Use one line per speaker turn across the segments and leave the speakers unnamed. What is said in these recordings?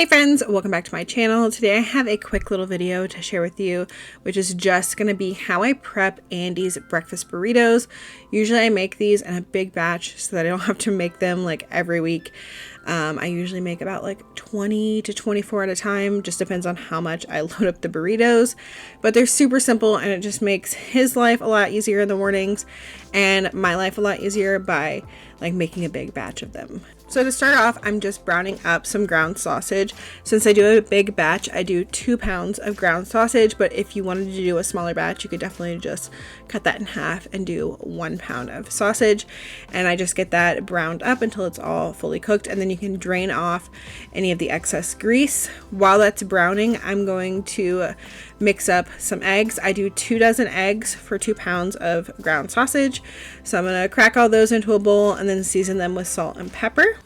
Hey friends, welcome back to my channel. Today I have a quick little video to share with you, which is just going to be how I prep Andy's breakfast burritos. Usually I make these in a big batch so that I don't have to make them like every week. I usually make about like 20 to 24 at a time, just depends on how much I load up the burritos, but they're super simple and it just makes his life a lot easier in the mornings and my life a lot easier by like making a big batch of them. So to start off, I'm just browning up some ground sausage. Since I do a big batch, I do 2 pounds of ground sausage, but if you wanted to do a smaller batch, you could definitely just cut that in half and do 1 pound of sausage. And I just get that browned up until it's all fully cooked, and then you can drain off any of the excess grease. While that's browning, I'm going to mix up some eggs. I do 2 dozen eggs for 2 pounds of ground sausage. So I'm gonna crack all those into a bowl and then season them with salt and pepper.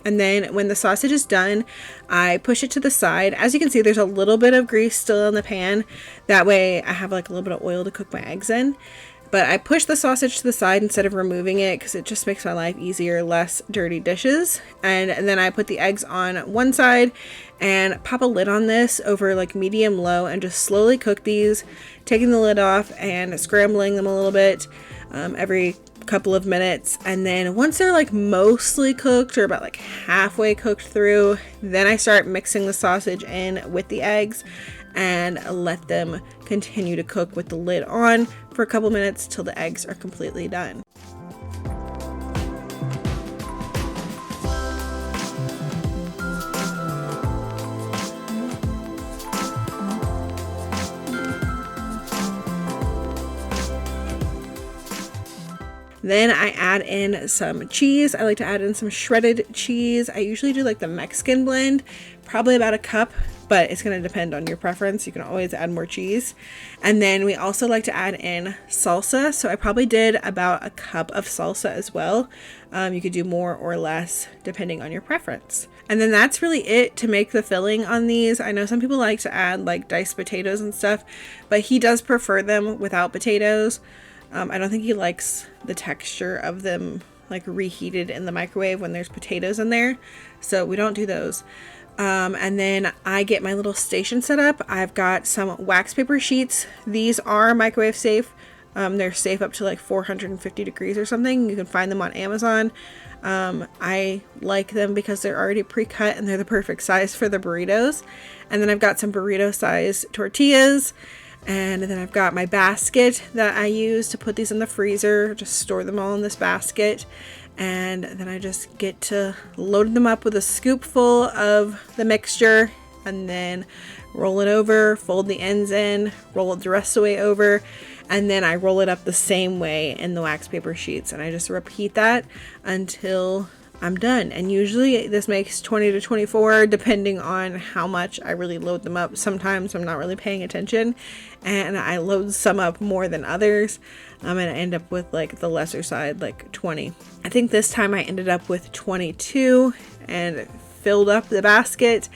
And then when the sausage is done, I push it to the side. As you can see, there's a little bit of grease still in the pan. That way I have like a little bit of oil to cook my eggs in. But I push the sausage to the side instead of removing it because it just makes my life easier, less dirty dishes. And then I put the eggs on one side and pop a lid on this over like medium low and just slowly cook these, taking the lid off and scrambling them a little bit every couple of minutes. And then once they're like mostly cooked or about like halfway cooked through, then I start mixing the sausage in with the eggs and let them continue to cook with the lid on for a couple minutes till the eggs are completely done. Then I add in some cheese. I like to add in some shredded cheese. I usually do like the Mexican blend, probably about a cup, but it's going to depend on your preference. You can always add more cheese. And then we also like to add in salsa. So I probably did about a cup of salsa as well. You could do more or less depending on your preference. And then that's really it to make the filling on these. I know some people like to add like diced potatoes and stuff, but he does prefer them without potatoes. I don't think he likes the texture of them like reheated in the microwave when there's potatoes in there. So we don't do those. And then I get my little station set up. I've got some wax paper sheets. These are microwave safe. They're safe up to like 450 degrees or something. You can find them on Amazon. I like them because they're already pre-cut and they're the perfect size for the burritos. And then I've got some burrito-size tortillas. And then I've got my basket that I use to put these in the freezer, just store them all in this basket. And then I just get to load them up with a scoopful of the mixture and then roll it over, fold the ends in, roll it the rest of the way over, and then I roll it up the same way in the wax paper sheets. And I just repeat that until I'm done. And usually this makes 20 to 24 depending on how much I really load them up. Sometimes I'm not really paying attention and I load some up more than others. And I end up with like the lesser side, like 20. I think this time I ended up with 22 and filled up the basket.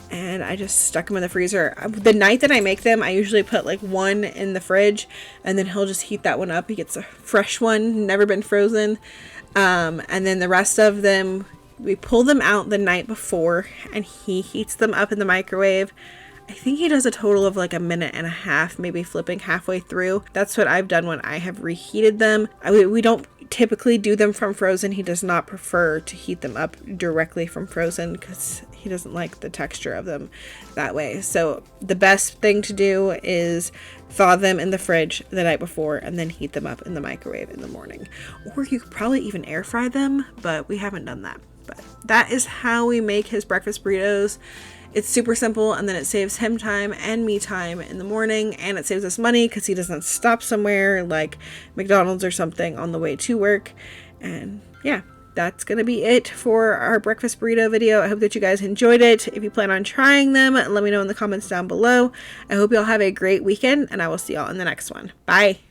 And I just stuck them in the freezer. The night that I make them, I usually put like one in the fridge and then he'll just heat that one up. He gets a fresh one, never been frozen. And then the rest of them, we pull them out the night before and he heats them up in the microwave. I think he does a total of like a minute and a half, maybe flipping halfway through. That's what I've done when I have reheated them. We don't typically do them from frozen. He does not prefer to heat them up directly from frozen because he doesn't like the texture of them that way. So the best thing to do is thaw them in the fridge the night before and then heat them up in the microwave in the morning. Or you could probably even air fry them, but we haven't done that. But that is how we make his breakfast burritos. It's super simple, and then it saves him time and me time in the morning, and it saves us money because he doesn't stop somewhere like McDonald's or something on the way to work. And yeah, that's gonna be it for our breakfast burrito video. I hope that you guys enjoyed it. If you plan on trying them, let me know in the comments down below. I hope y'all have a great weekend, and I will see y'all in the next one. Bye.